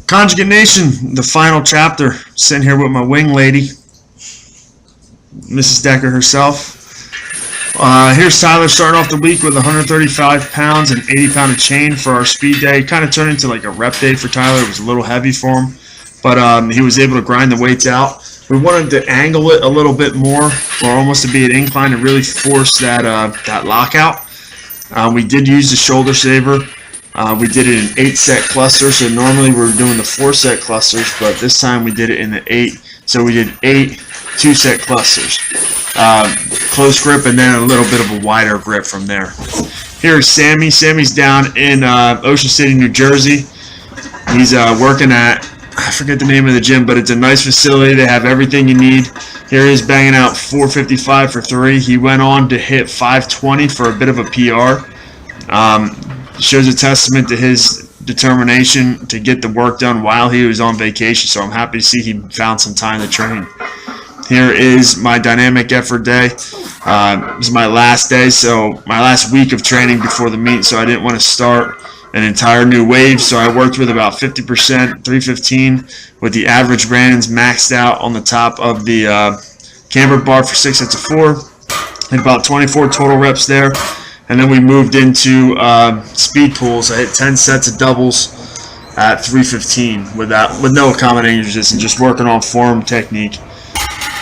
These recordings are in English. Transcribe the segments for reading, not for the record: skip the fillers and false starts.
Conjugate Nation, the final chapter. Sitting here with my wing lady, Mrs. Decker herself. Here's Tyler starting off the week with 135 pounds and 80-pound of chain for our speed day. Kind of turned into like a rep day for Tyler. It was a little heavy for him, but he was able to grind the weights out. We wanted to angle it a little bit more, or almost to be an incline, to really force that lockout. We did use the shoulder saver. We did it in 8-set clusters. So normally we're doing the 4-set clusters, but this time we did it in the 8. So we did 8 2-set clusters. Close grip and then a little bit of a wider grip from there. Here's Sammy. Sammy's down in Ocean City, New Jersey. He's working at, I forget the name of the gym, but it's a nice facility. They have everything you need. Here he is banging out 455 for 3. He went on to hit 520 for a bit of a PR. Shows a testament to his determination to get the work done while he was on vacation. So I'm happy to see he found some time to train. Here is my dynamic effort day. This is my last day, so my last week of training before the meet, so I didn't want to start an entire new wave, so I worked with about 50%, 315, with the average Brandon's maxed out on the top of the camber bar for 6 sets of 4, and about 24 total reps there. And then we moved into speed pulls. I hit 10 sets of doubles at 315 with no accommodating resistance, just working on form technique.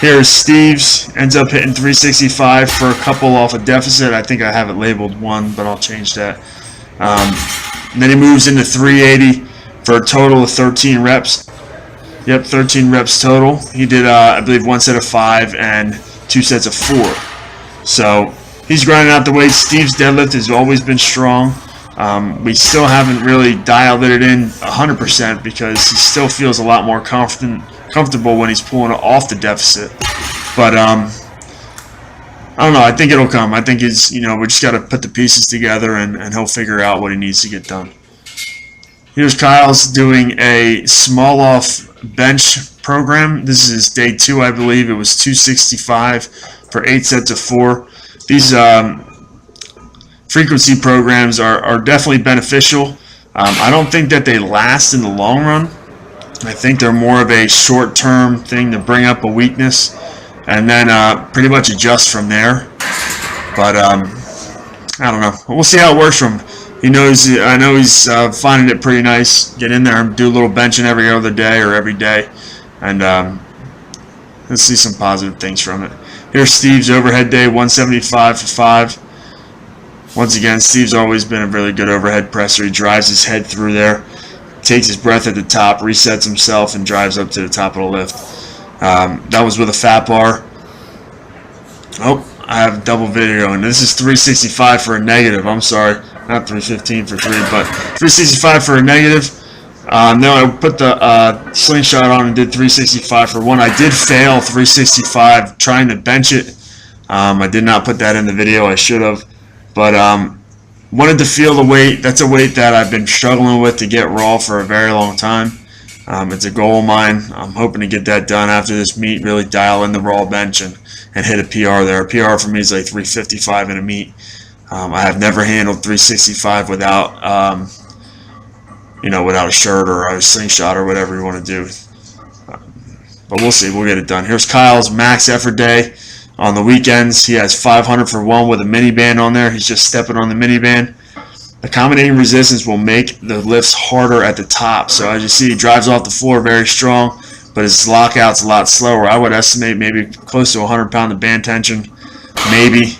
Here's Steve's, ends up hitting 365 for a couple off a deficit. I think I have it labeled 1, but I'll change that. And then he moves into 380 for a total of 13 reps. Yep, 13 reps total. He did, I believe, 1 set of 5 and 2 sets of 4. So he's grinding out the weight. Steve's deadlift has always been strong. We still haven't really dialed it in 100% because he still feels a lot more comfortable when he's pulling it off the deficit. But I don't know. I think it'll come. I think it's, we just got to put the pieces together and he'll figure out what he needs to get done. Here's Kyle's doing a small off bench program. This is day 2, I believe. It was 265 for 8 sets of 4. These frequency programs are definitely beneficial. I don't think that they last in the long run. I think they're more of a short-term thing to bring up a weakness and then pretty much adjust from there. But I don't know. We'll see how it works for him. I know he's finding it pretty nice. Get in there and do a little benching every other day or every day, and let's see some positive things from it. Here's Steve's overhead day, 175 for 5. Once again, Steve's always been a really good overhead presser. He drives his head through there, takes his breath at the top, resets himself, and drives up to the top of the lift. That was with a fat bar. Oh, I have double video, and this is 365 for a negative. I'm sorry, not 315 for 3, but 365 for a negative. Then I put the slingshot on and did 365 for 1. I did fail 365 trying to bench it. I did not put that in the video. I should have. But wanted to feel the weight. That's a weight that I've been struggling with to get raw for a very long time. It's a goal of mine. I'm hoping to get that done after this meet, really dial in the raw bench and hit a PR there. A PR for me is like 355 in a meet. I have never handled 365 without, without a shirt or a slingshot or whatever you want to do. But we'll see. We'll get it done. Here's Kyle's max effort day. On the weekends, he has 500 for 1 with a mini band on there. He's just stepping on the mini band. Accommodating resistance will make the lifts harder at the top. So as you see, he drives off the floor very strong, but his lockout's a lot slower. I would estimate maybe close to 100 pound of band tension, maybe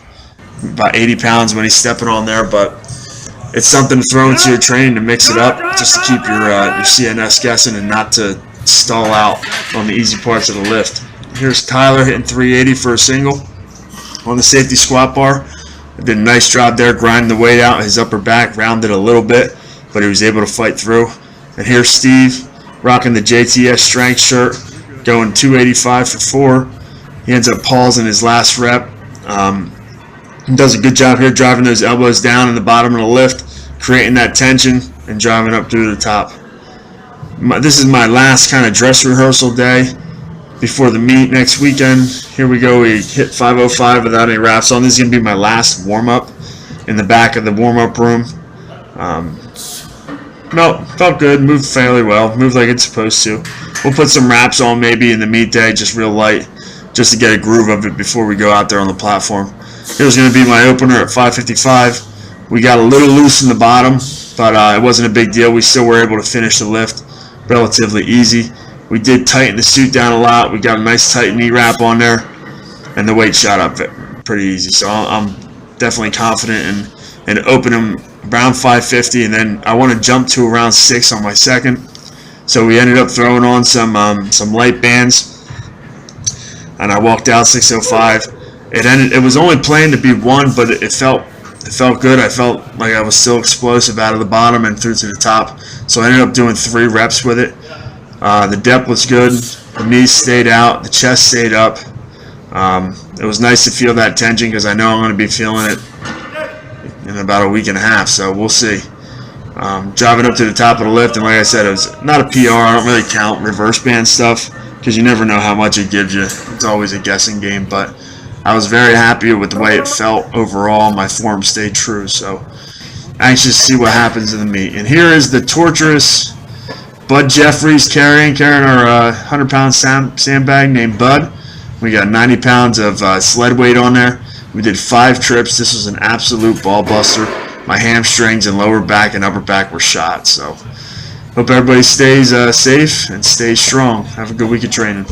about 80 pounds when he's stepping on there. But it's something to throw into your training to mix it up, just to keep your CNS guessing and not to stall out on the easy parts of the lift. Here's Tyler hitting 380 for a single on the safety squat bar. Did a nice job there, grinding the weight out. His upper back rounded a little bit, but he was able to fight through. And here's Steve rocking the JTS strength shirt, going 285 for 4. He ends up pausing his last rep. He does a good job here driving those elbows down in the bottom of the lift, creating that tension and driving up through the top. This is my last kind of dress rehearsal day before the meet next weekend. Here we go. We hit 505 without any wraps on. This is going to be my last warm-up in the back of the warm-up room. No, felt good. Moved fairly well. Moved like it's supposed to. We'll put some wraps on maybe in the meet day, just real light, just to get a groove of it before we go out there on the platform. It was going to be my opener at 5:55. We got a little loose in the bottom, but it wasn't a big deal. We still were able to finish the lift relatively easy. We did tighten the suit down a lot. We got a nice tight knee wrap on there, and the weight shot up pretty easy. So I'm definitely confident in opening around 550, and then I want to jump to around 6 on my second. So we ended up throwing on some light bands, and I walked out 6:05. It was only planned to be 1, but it felt good. I felt like I was still explosive out of the bottom and through to the top. So I ended up doing 3 reps with it. The depth was good. The knees stayed out. The chest stayed up. It was nice to feel that tension because I know I'm going to be feeling it in about a week and a half. So we'll see. Driving up to the top of the lift, and like I said, it was not a PR. I don't really count reverse band stuff because you never know how much it gives you. It's always a guessing game, but I was very happy with the way it felt overall. My form stayed true, so anxious to see what happens in the meet. And here is the torturous Bud Jeffries carrying our 100-pound sandbag named Bud. We got 90 pounds of sled weight on there. We did 5 trips. This was an absolute ball buster. My hamstrings and lower back and upper back were shot. So hope everybody stays safe and stays strong. Have a good week of training.